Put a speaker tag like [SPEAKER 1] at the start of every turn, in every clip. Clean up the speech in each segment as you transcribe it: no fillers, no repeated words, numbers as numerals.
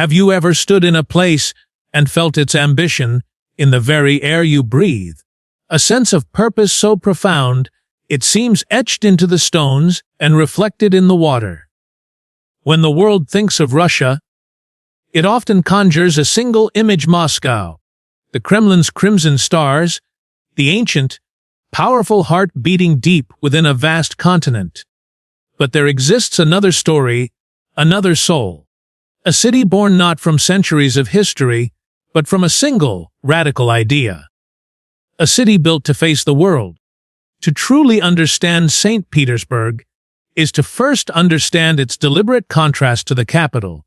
[SPEAKER 1] Have you ever stood in a place and felt its ambition in the very air you breathe? A sense of purpose so profound, it seems etched into the stones and reflected in the water. When the world thinks of Russia, it often conjures a single image: Moscow, the Kremlin's crimson stars, the ancient, powerful heart beating deep within a vast continent. But there exists another story, another soul. A city born not from centuries of history, but from a single, radical idea. A city built to face the world. To truly understand Saint Petersburg is to first understand its deliberate contrast to the capital.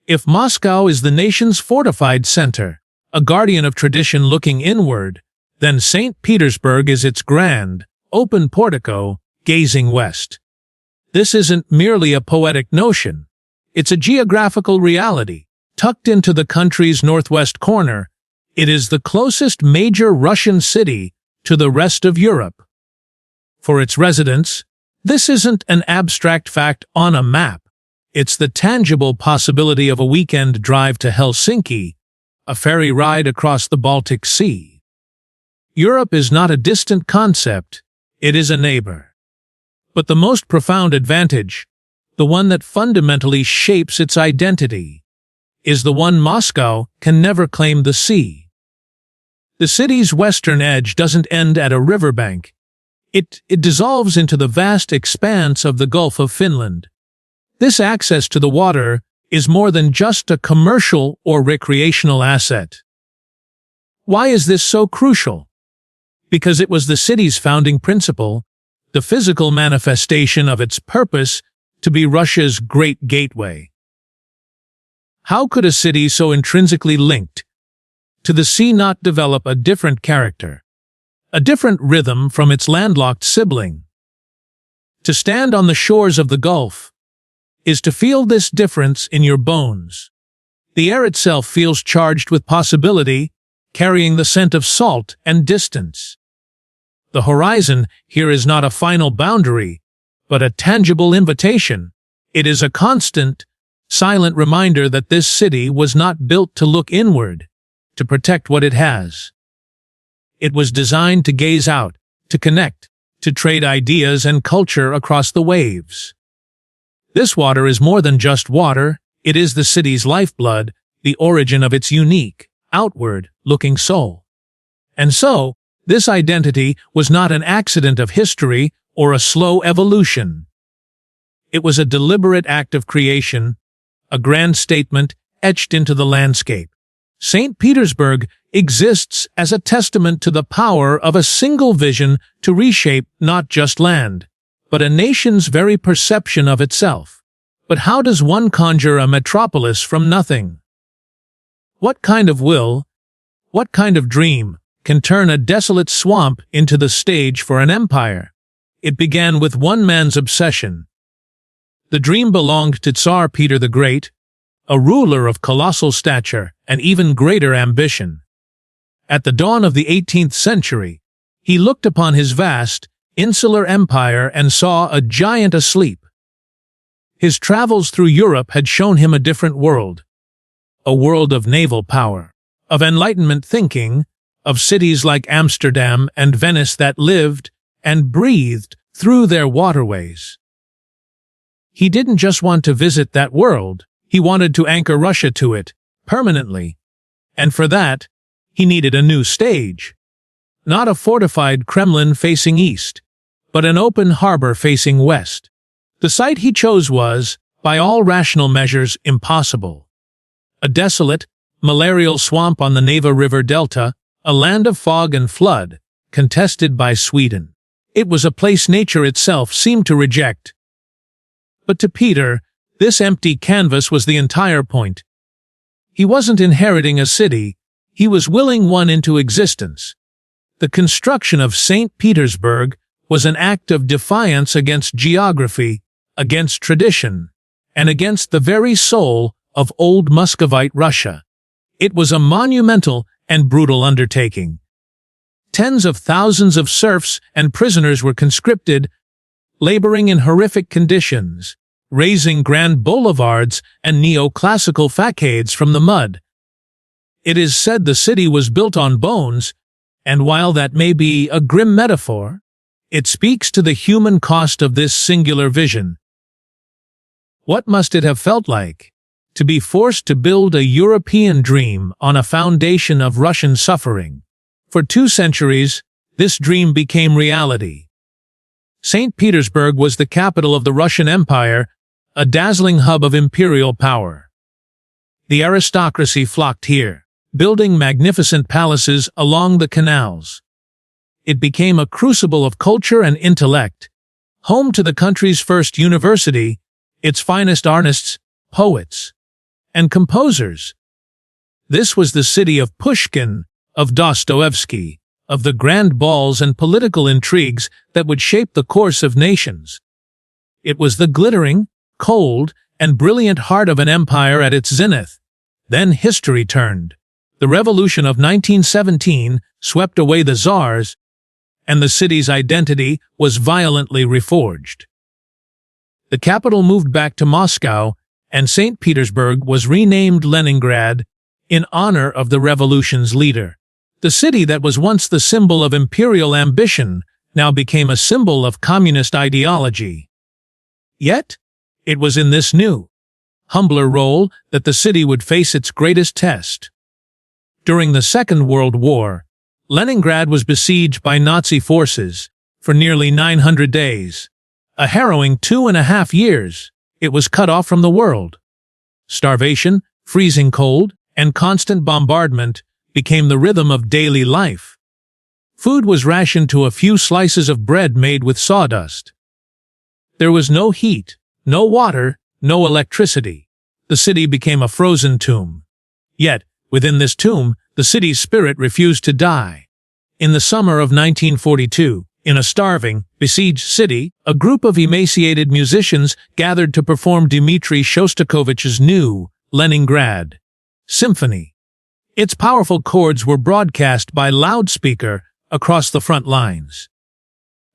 [SPEAKER 1] If Moscow is the nation's fortified center, a guardian of tradition looking inward, then Saint Petersburg is its grand, open portico, gazing west. This isn't merely a poetic notion. It's a geographical reality. Tucked into the country's northwest corner, it is the closest major Russian city to the rest of Europe. For its residents, this isn't an abstract fact on a map. It's the tangible possibility of a weekend drive to Helsinki, a ferry ride across the Baltic Sea. Europe is not a distant concept, it is a neighbor. But the most profound advantage, the one that fundamentally shapes its identity, is the one Moscow can never claim: the sea. The city's western edge doesn't end at a riverbank. It dissolves into the vast expanse of the Gulf of Finland. This access to the water is more than just a commercial or recreational asset. Why is this so crucial? Because it was the city's founding principle, the physical manifestation of its purpose to be Russia's great gateway. How could a city so intrinsically linked to the sea not develop a different character, a different rhythm from its landlocked sibling? To stand on the shores of the Gulf is to feel this difference in your bones. The air itself feels charged with possibility, carrying the scent of salt and distance. The horizon here is not a final boundary, but a tangible invitation. It is a constant, silent reminder that this city was not built to look inward, to protect what it has. It was designed to gaze out, to connect, to trade ideas and culture across the waves. This water is more than just water, it is the city's lifeblood, the origin of its unique, outward-looking soul. And so, this identity was not an accident of history or a slow evolution. It was a deliberate act of creation, a grand statement etched into the landscape. Saint Petersburg exists as a testament to the power of a single vision to reshape not just land, but a nation's very perception of itself. But how does one conjure a metropolis from nothing? What kind of will, what kind of dream, can turn a desolate swamp into the stage for an empire? It began with one man's obsession. The dream belonged to Tsar Peter the Great, a ruler of colossal stature and even greater ambition. At the dawn of the 18th century, he looked upon his vast, insular empire and saw a giant asleep. His travels through Europe had shown him a different world. A world of naval power, of Enlightenment thinking, of cities like Amsterdam and Venice that lived and breathed through their waterways. He didn't just want to visit that world, he wanted to anchor Russia to it, permanently. And for that, he needed a new stage. Not a fortified Kremlin facing east, but an open harbor facing west. The site he chose was, by all rational measures, impossible. A desolate, malarial swamp on the Neva River Delta, a land of fog and flood, contested by Sweden. It was a place nature itself seemed to reject. But to Peter, this empty canvas was the entire point. He wasn't inheriting a city, he was willing one into existence. The construction of Saint Petersburg was an act of defiance against geography, against tradition, and against the very soul of old Muscovite Russia. It was a monumental and brutal undertaking. Tens of thousands of serfs and prisoners were conscripted, laboring in horrific conditions, raising grand boulevards and neoclassical facades from the mud. It is said the city was built on bones, and while that may be a grim metaphor, it speaks to the human cost of this singular vision. What must it have felt like to be forced to build a European dream on a foundation of Russian suffering? For 2 centuries, this dream became reality. Saint Petersburg was the capital of the Russian Empire, a dazzling hub of imperial power. The aristocracy flocked here, building magnificent palaces along the canals. It became a crucible of culture and intellect, home to the country's first university, its finest artists, poets, and composers. This was the city of Pushkin, of Dostoevsky, of the grand balls and political intrigues that would shape the course of nations. It was the glittering, cold, and brilliant heart of an empire at its zenith. Then history turned. The revolution of 1917 swept away the czars, and the city's identity was violently reforged. The capital moved back to Moscow, and St. Petersburg was renamed Leningrad in honor of the revolution's leader. The city that was once the symbol of imperial ambition now became a symbol of communist ideology. Yet, it was in this new, humbler role that the city would face its greatest test. During the Second World War, Leningrad was besieged by Nazi forces for nearly 900 days. A harrowing 2.5 years, it was cut off from the world. Starvation, freezing cold, and constant bombardment became the rhythm of daily life. Food was rationed to a few slices of bread made with sawdust. There was no heat, no water, no electricity. The city became a frozen tomb. Yet, within this tomb, the city's spirit refused to die. In the summer of 1942, in a starving, besieged city, a group of emaciated musicians gathered to perform Dmitri Shostakovich's new Leningrad Symphony. Its powerful chords were broadcast by loudspeaker across the front lines.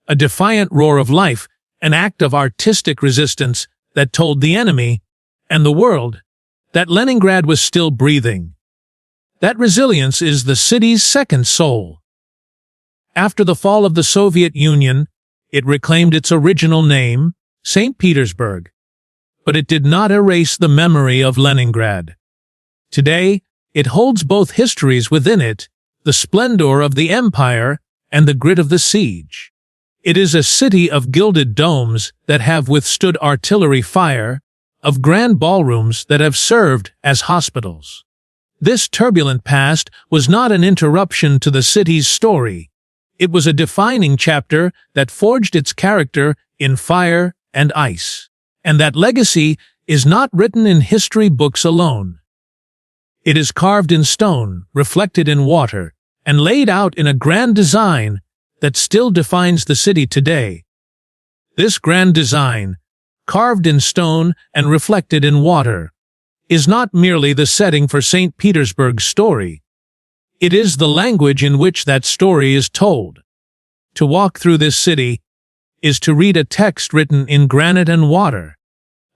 [SPEAKER 1] A defiant roar of life, an act of artistic resistance that told the enemy and the world that Leningrad was still breathing. That resilience is the city's second soul. After the fall of the Soviet Union, it reclaimed its original name, St. Petersburg. But it did not erase the memory of Leningrad. Today, it holds both histories within it, the splendor of the empire and the grit of the siege. It is a city of gilded domes that have withstood artillery fire, of grand ballrooms that have served as hospitals. This turbulent past was not an interruption to the city's story. It was a defining chapter that forged its character in fire and ice. And that legacy is not written in history books alone. It is carved in stone, reflected in water, and laid out in a grand design that still defines the city today. This grand design, carved in stone and reflected in water, is not merely the setting for St. Petersburg's story. It is the language in which that story is told. To walk through this city is to read a text written in granite and water,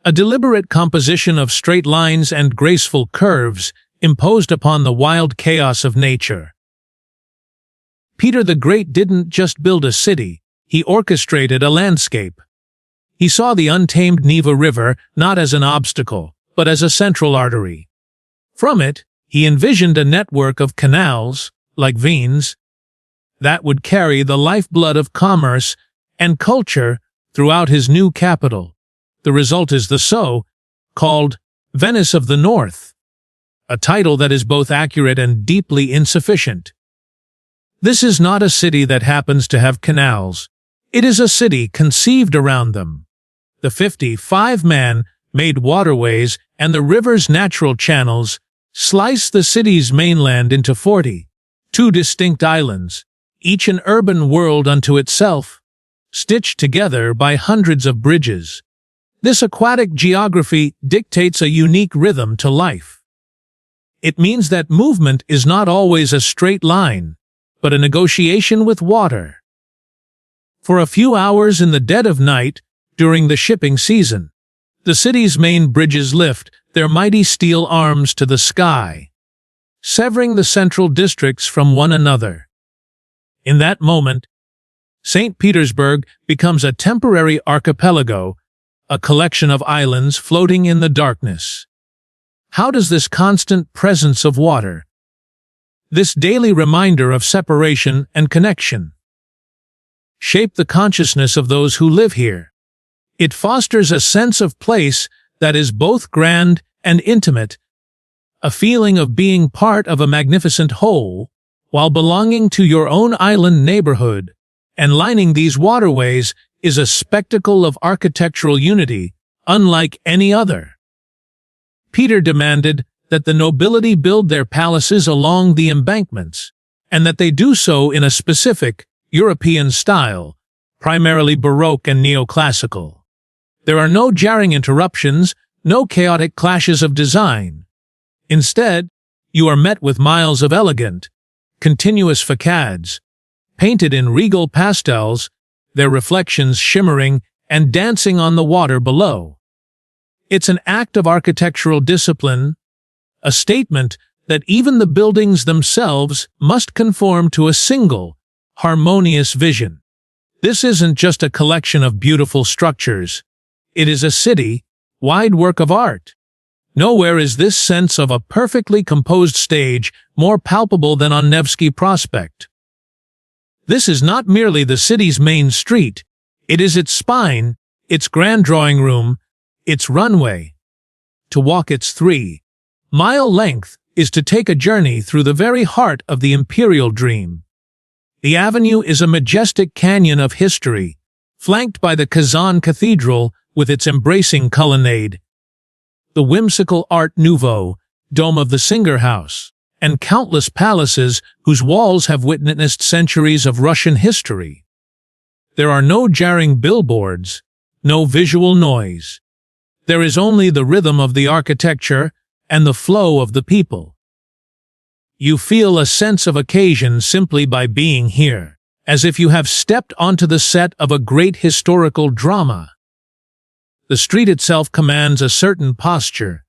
[SPEAKER 1] a deliberate composition of straight lines and graceful curves imposed upon the wild chaos of nature. Peter the Great didn't just build a city, he orchestrated a landscape. He saw the untamed Neva River not as an obstacle, but as a central artery. From it, he envisioned a network of canals, like veins, that would carry the lifeblood of commerce and culture throughout his new capital. The result is the so-called Venice of the North, a title that is both accurate and deeply insufficient. This is not a city that happens to have canals. It is a city conceived around them. The 55-man-made waterways and the river's natural channels slice the city's mainland into 42 distinct islands, each an urban world unto itself, stitched together by hundreds of bridges. This aquatic geography dictates a unique rhythm to life. It means that movement is not always a straight line, but a negotiation with water. For a few hours in the dead of night, during the shipping season, The city's main bridges lift their mighty steel arms to the sky, severing the central districts from one another. In that moment, Saint Petersburg becomes a temporary archipelago, a collection of islands floating in the darkness. How does this constant presence of water, this daily reminder of separation and connection, shape the consciousness of those who live here? It fosters a sense of place that is both grand and intimate, a feeling of being part of a magnificent whole, while belonging to your own island neighborhood. And lining these waterways is a spectacle of architectural unity, unlike any other. Peter demanded that the nobility build their palaces along the embankments, and that they do so in a specific European style, primarily Baroque and neoclassical. There are no jarring interruptions, no chaotic clashes of design. Instead, you are met with miles of elegant, continuous facades, painted in regal pastels, their reflections shimmering and dancing on the water below. It's an act of architectural discipline, a statement that even the buildings themselves must conform to a single, harmonious vision. This isn't just a collection of beautiful structures. It is a city-wide work of art. Nowhere is this sense of a perfectly composed stage more palpable than on Nevsky Prospect. This is not merely the city's main street, it is its spine, its grand drawing room, its runway. To walk its 3-mile length is to take a journey through the very heart of the Imperial dream. The avenue is a majestic canyon of history, flanked by the Kazan Cathedral with its embracing colonnade, the whimsical Art Nouveau dome of the Singer House, and countless palaces whose walls have witnessed centuries of Russian history. There are no jarring billboards, no visual noise. There is only the rhythm of the architecture and the flow of the people. You feel a sense of occasion simply by being here, as if you have stepped onto the set of a great historical drama. The street itself commands a certain posture,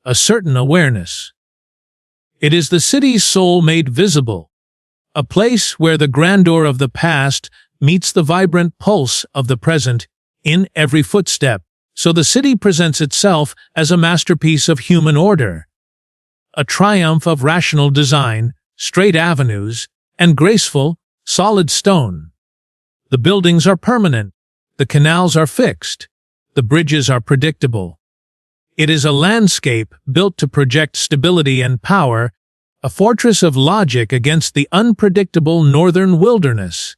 [SPEAKER 1] a certain awareness. It is the city's soul made visible, a place where the grandeur of the past meets the vibrant pulse of the present in every footstep. So the city presents itself as a masterpiece of human order, a triumph of rational design, straight avenues, and graceful, solid stone. The buildings are permanent, the canals are fixed, the bridges are predictable. It is a landscape built to project stability and power, a fortress of logic against the unpredictable northern wilderness.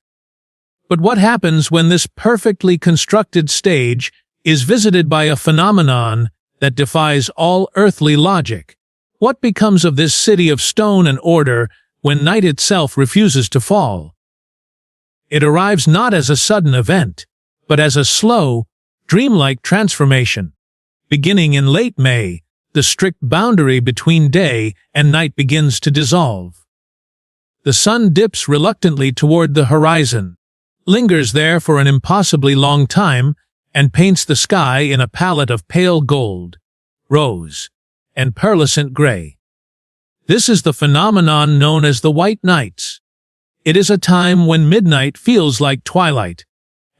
[SPEAKER 1] But what happens when this perfectly constructed stage is visited by a phenomenon that defies all earthly logic? What becomes of this city of stone and order when night itself refuses to fall? It arrives not as a sudden event, but as a slow, dreamlike transformation. Beginning in late May, the strict boundary between day and night begins to dissolve. The sun dips reluctantly toward the horizon, lingers there for an impossibly long time, and paints the sky in a palette of pale gold, rose, and pearlescent gray. This is the phenomenon known as the white nights. It is a time when midnight feels like twilight,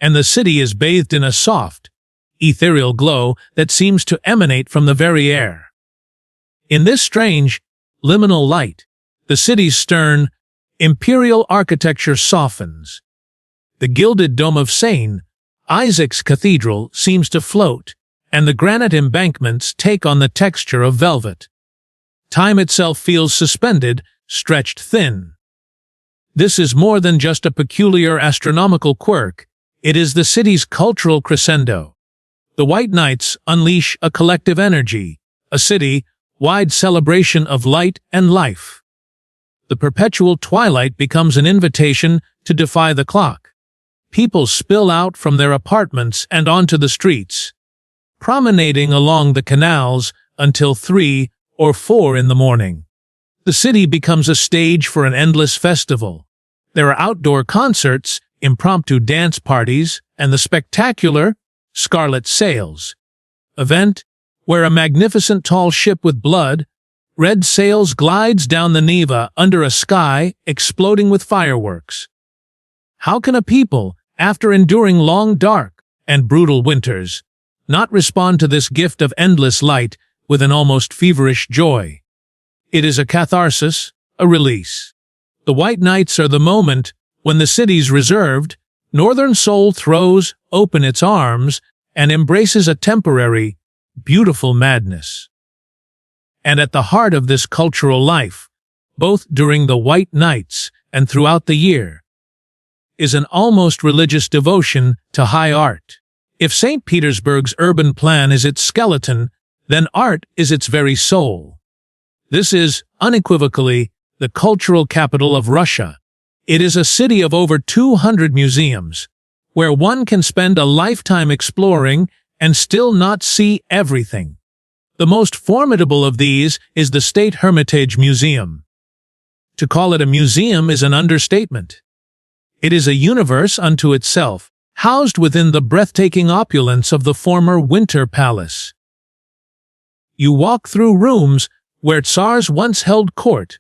[SPEAKER 1] and the city is bathed in a soft, ethereal glow that seems to emanate from the very air. In this strange, liminal light, the city's stern, imperial architecture softens. The gilded dome of St. Isaac's Cathedral seems to float, and the granite embankments take on the texture of velvet. Time itself feels suspended, stretched thin. This is more than just a peculiar astronomical quirk, it is the city's cultural crescendo. The White Nights unleash a collective energy, a city-wide celebration of light and life. The perpetual twilight becomes an invitation to defy the clock. People spill out from their apartments and onto the streets, promenading along the canals until 3 or 4 in the morning. The city becomes a stage for an endless festival. There are outdoor concerts, impromptu dance parties, and the spectacular scarlet sails, event, where a magnificent tall ship with red sails glides down the Neva under a sky exploding with fireworks. How can a people, after enduring long dark and brutal winters, not respond to this gift of endless light with an almost feverish joy? It is a catharsis, a release. The white nights are the moment when the city's reserved, northern soul throws open its arms and embraces a temporary, beautiful madness. And at the heart of this cultural life, both during the white nights and throughout the year, is an almost religious devotion to high art. If St. Petersburg's urban plan is its skeleton, then art is its very soul. This is, unequivocally, the cultural capital of Russia. It is a city of over 200 museums, where one can spend a lifetime exploring and still not see everything. The most formidable of these is the State Hermitage Museum. To call it a museum is an understatement. It is a universe unto itself, housed within the breathtaking opulence of the former Winter Palace. You walk through rooms where Tsars once held court,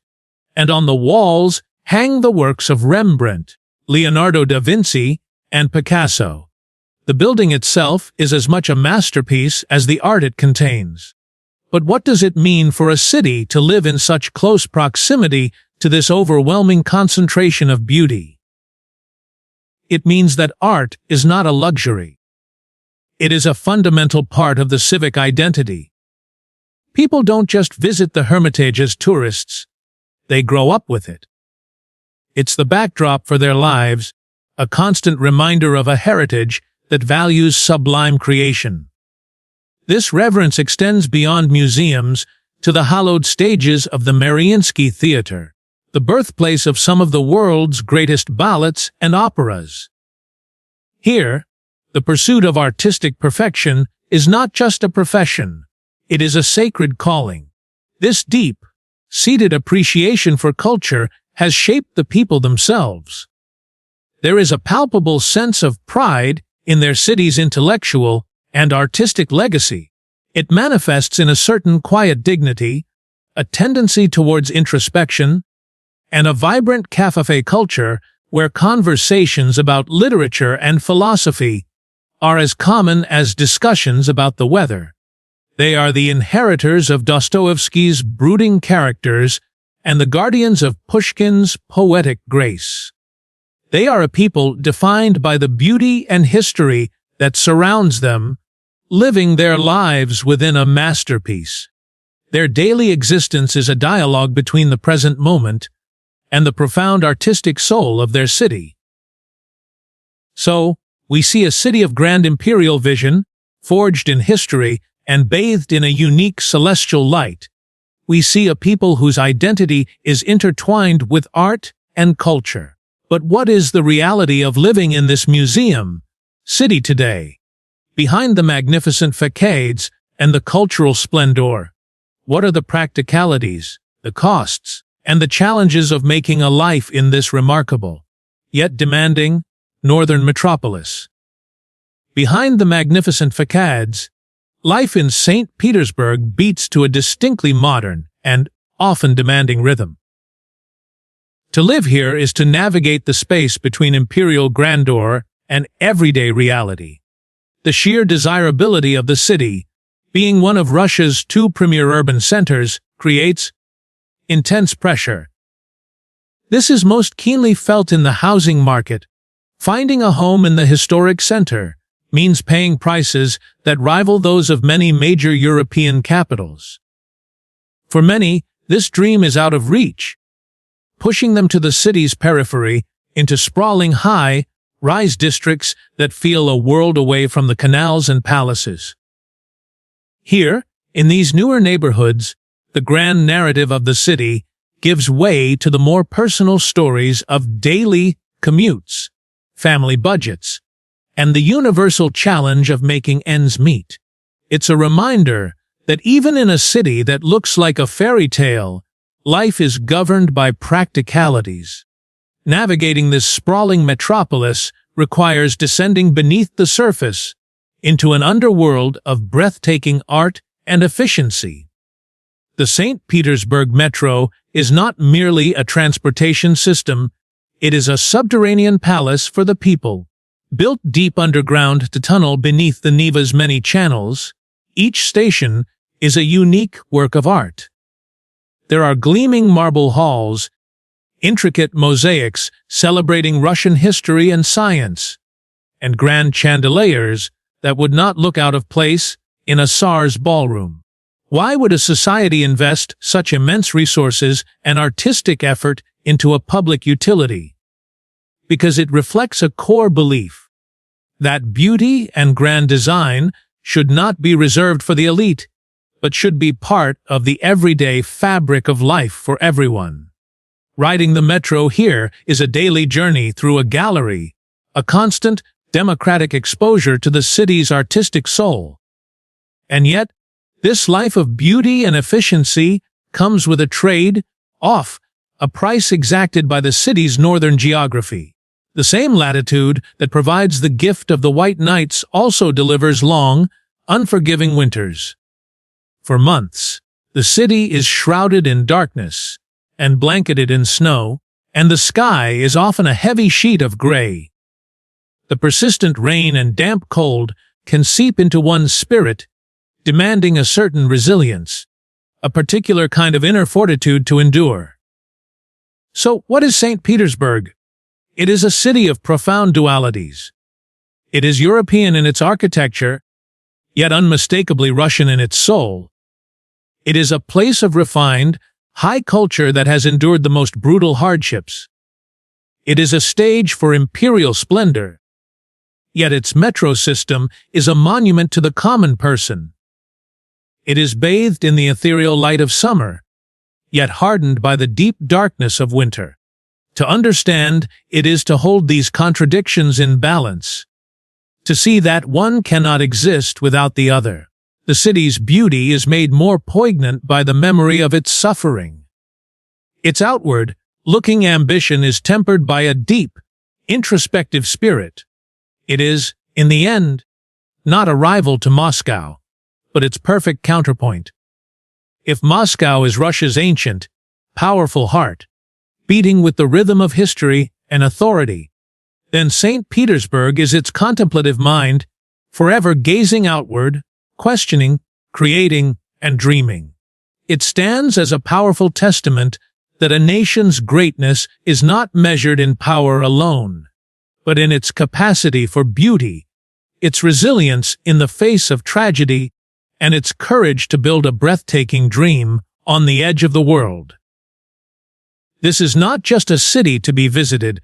[SPEAKER 1] and on the walls hang the works of Rembrandt, Leonardo da Vinci, and Picasso. The building itself is as much a masterpiece as the art it contains. But what does it mean for a city to live in such close proximity to this overwhelming concentration of beauty? It means that art is not a luxury. It is a fundamental part of the civic identity. People don't just visit the Hermitage as tourists. They grow up with it. It's the backdrop for their lives, a constant reminder of a heritage that values sublime creation. This reverence extends beyond museums to the hallowed stages of the Mariinsky Theater, the birthplace of some of the world's greatest ballets and operas. Here, the pursuit of artistic perfection is not just a profession, it is a sacred calling. This deep-seated appreciation for culture has shaped the people themselves. There is a palpable sense of pride in their city's intellectual and artistic legacy. It manifests in a certain quiet dignity, a tendency towards introspection, and a vibrant café culture where conversations about literature and philosophy are as common as discussions about the weather. They are the inheritors of Dostoevsky's brooding characters and the guardians of Pushkin's poetic grace. They are a people defined by the beauty and history that surrounds them, living their lives within a masterpiece. Their daily existence is a dialogue between the present moment and the profound artistic soul of their city. So, we see a city of grand imperial vision, forged in history and bathed in a unique celestial light. We see a people whose identity is intertwined with art and culture. But what is the reality of living in this museum city today? Behind the magnificent facades and the cultural splendor, what are the practicalities, the costs, and the challenges of making a life in this remarkable, yet demanding, northern metropolis? Behind the magnificent facades, life in St. Petersburg beats to a distinctly modern and often demanding rhythm. To live here is to navigate the space between imperial grandeur and everyday reality. The sheer desirability of the city, being one of Russia's two premier urban centers, creates intense pressure. This is most keenly felt in the housing market. Finding a home in the historic center means paying prices that rival those of many major European capitals. For many, this dream is out of reach, pushing them to the city's periphery, into sprawling high-rise districts that feel a world away from the canals and palaces. Here, in these newer neighborhoods, the grand narrative of the city gives way to the more personal stories of daily commutes, family budgets, and the universal challenge of making ends meet. It's a reminder that even in a city that looks like a fairy tale, life is governed by practicalities. Navigating this sprawling metropolis requires descending beneath the surface into an underworld of breathtaking art and efficiency. The St. Petersburg Metro is not merely a transportation system, it is a subterranean palace for the people. Built deep underground to tunnel beneath the Neva's many channels, each station is a unique work of art. There are gleaming marble halls, intricate mosaics celebrating Russian history and science, and grand chandeliers that would not look out of place in a Tsar's ballroom. Why would a society invest such immense resources and artistic effort into a public utility? Because it reflects a core belief that beauty and grand design should not be reserved for the elite, but should be part of the everyday fabric of life for everyone. Riding the metro here is a daily journey through a gallery, a constant, democratic exposure to the city's artistic soul. And yet, this life of beauty and efficiency comes with a trade-off, a price exacted by the city's northern geography. The same latitude that provides the gift of the white nights also delivers long, unforgiving winters. For months, the city is shrouded in darkness and blanketed in snow, and the sky is often a heavy sheet of gray. The persistent rain and damp cold can seep into one's spirit, demanding a certain resilience, a particular kind of inner fortitude to endure. So, what is St. Petersburg? It is a city of profound dualities. It is European in its architecture, yet unmistakably Russian in its soul. It is a place of refined, high culture that has endured the most brutal hardships. It is a stage for imperial splendor, yet its metro system is a monument to the common person. It is bathed in the ethereal light of summer, yet hardened by the deep darkness of winter. To understand, it is to hold these contradictions in balance, to see that one cannot exist without the other. The city's beauty is made more poignant by the memory of its suffering. Its outward-looking ambition is tempered by a deep, introspective spirit. It is, in the end, not a rival to Moscow, but its perfect counterpoint. If Moscow is Russia's ancient, powerful heart, beating with the rhythm of history and authority, then St. Petersburg is its contemplative mind, forever gazing outward, questioning, creating, and dreaming. It stands as a powerful testament that a nation's greatness is not measured in power alone, but in its capacity for beauty, its resilience in the face of tragedy, and its courage to build a breathtaking dream on the edge of the world. This is not just a city to be visited,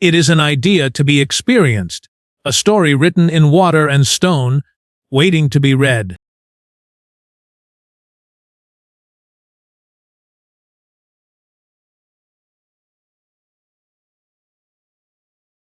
[SPEAKER 1] it is an idea to be experienced, a story written in water and stone, waiting to be read.